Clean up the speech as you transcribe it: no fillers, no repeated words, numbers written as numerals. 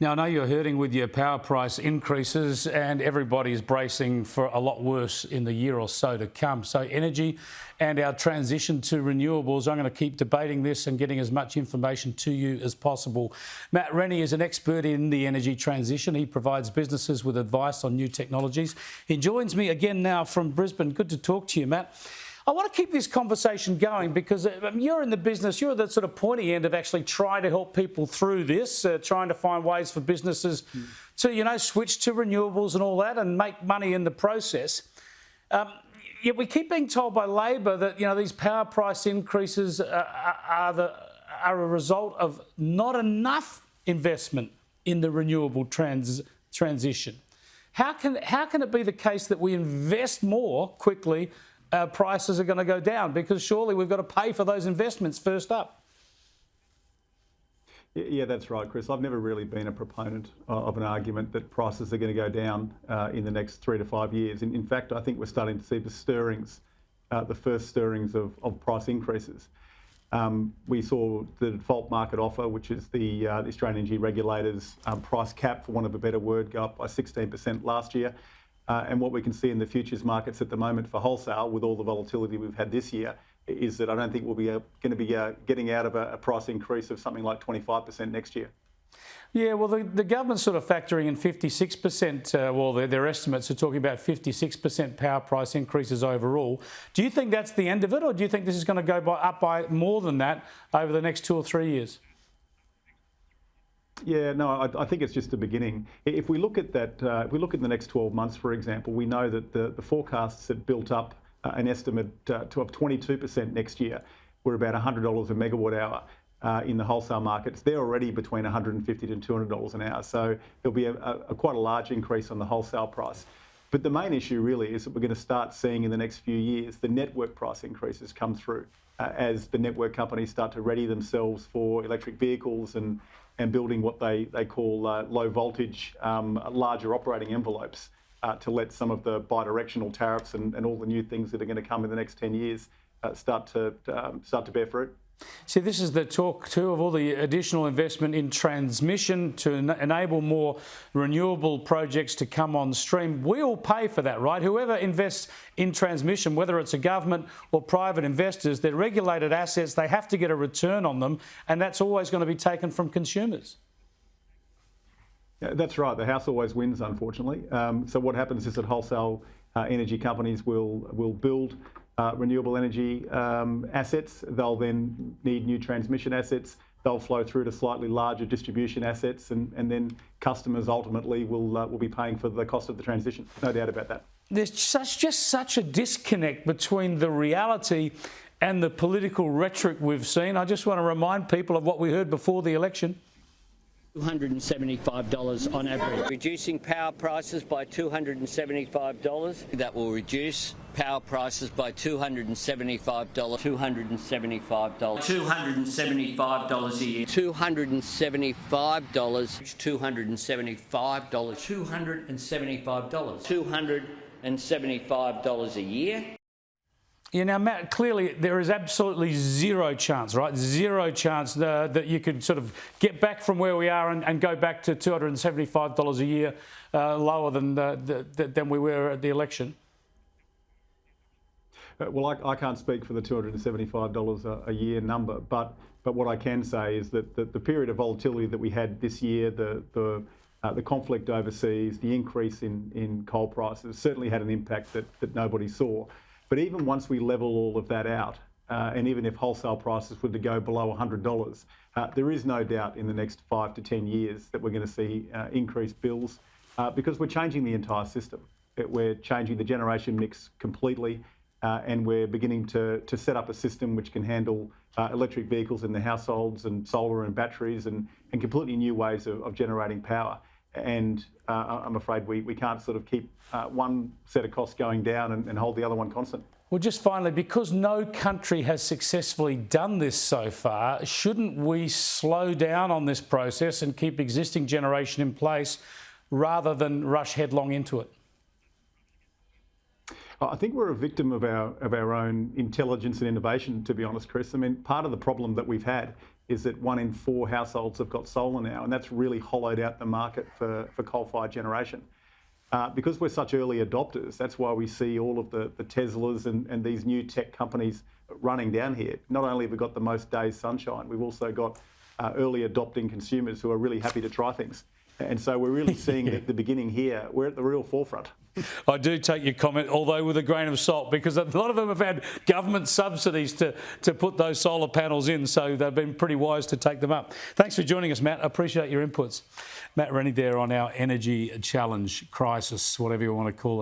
Now, I know you're hurting with your power price increases and everybody's bracing for a lot worse in the year or so to come. So energy and our transition to renewables, I'm going to keep debating this and getting as much information to you as possible. Matt Rennie is an expert in the energy transition. He provides businesses with advice on new technologies. He joins me again now from Brisbane. Good to talk to you, Matt. I want to keep this conversation going because you're in the business, you're the sort of pointy end of actually trying to help people through this, trying to find ways for businesses to, switch to renewables and all that and make money in the process. Yet we keep being told by Labor that, these power price increases are a result of not enough investment in the renewable transition. How can it be the case that we invest more quickly, prices are going to go down? Because surely we've got to pay for those investments first up. Yeah, that's right, Chris. I've never really been a proponent of an argument that prices are going to go down in the next 3 to 5 years. In fact, I think we're starting to see the first stirrings of price increases. We saw the default market offer, which is the Australian Energy Regulator's price cap, for want of a better word, go up by 16% last year. And what we can see in the futures markets at the moment for wholesale, with all the volatility we've had this year, is that I don't think we'll be going to be getting out of a price increase of something like 25% next year. Yeah, well, the government's sort of factoring in 56%, their estimates are talking about 56% power price increases overall. Do you think that's the end of it, or do you think this is going to go up by more than that over the next 2 or 3 years? Yeah, no, I think it's just the beginning. If we look at that, if we look at the next 12 months, for example, we know that the forecasts had built up an estimate of 22% next year. We're about $100 a megawatt hour in the wholesale markets. They're already between $150 to $200 an hour. So there'll be quite a large increase on the wholesale price. But the main issue really is that we're going to start seeing in the next few years the network price increases come through as the network companies start to ready themselves for electric vehicles and building what they call low voltage, larger operating envelopes to let some of the bidirectional tariffs and all the new things that are going to come in the next 10 years start to bear fruit. See, this is the talk too of all the additional investment in transmission to enable more renewable projects to come on stream. We all pay for that, right? Whoever invests in transmission, whether it's a government or private investors, they're regulated assets, they have to get a return on them, and that's always going to be taken from consumers. Yeah, that's right. The house always wins, unfortunately. So what happens is that wholesale energy companies will build renewable energy assets. They'll then need new transmission assets. They'll flow through to slightly larger distribution assets, and then customers ultimately will be paying for the cost of the transition. No doubt about that. There's just such a disconnect between the reality and the political rhetoric we've seen. I just want to remind people of what we heard before the election. $275 on average. Reducing power prices by $275. That will reduce power prices by $275. $275. $275 a year. $275. $275. $275. $275 a year. Yeah, now, Matt, clearly there is absolutely zero chance, right? Zero chance that you could sort of get back from where we are and go back to $275 a year, lower than we were at the election. Well, I can't speak for the $275 a year number, but what I can say is that the period of volatility that we had this year, the conflict overseas, the increase in coal prices certainly had an impact that nobody saw. But even once we level all of that out, and even if wholesale prices were to go below $100, there is no doubt in the next 5 to 10 years that we're going to see increased bills because we're changing the entire system. We're changing the generation mix completely, and we're beginning to set up a system which can handle electric vehicles in the households and solar and batteries and completely new ways of generating power. And I'm afraid we can't sort of keep one set of costs going down and hold the other one constant. Well, just finally, because no country has successfully done this so far, shouldn't we slow down on this process and keep existing generation in place rather than rush headlong into it? I think we're a victim of our own intelligence and innovation, to be honest, Chris. I mean, part of the problem that we've had is that 1 in 4 households have got solar now, and that's really hollowed out the market for coal-fired generation. Because we're such early adopters, that's why we see all of the Teslas and these new tech companies running down here. Not only have we got the most days sunshine, we've also got early adopting consumers who are really happy to try things. And so we're really seeing the beginning here. We're at the real forefront. I do take your comment, although with a grain of salt, because a lot of them have had government subsidies to put those solar panels in, so they've been pretty wise to take them up. Thanks for joining us, Matt. I appreciate your inputs. Matt Rennie there on our energy challenge, crisis, whatever you want to call it.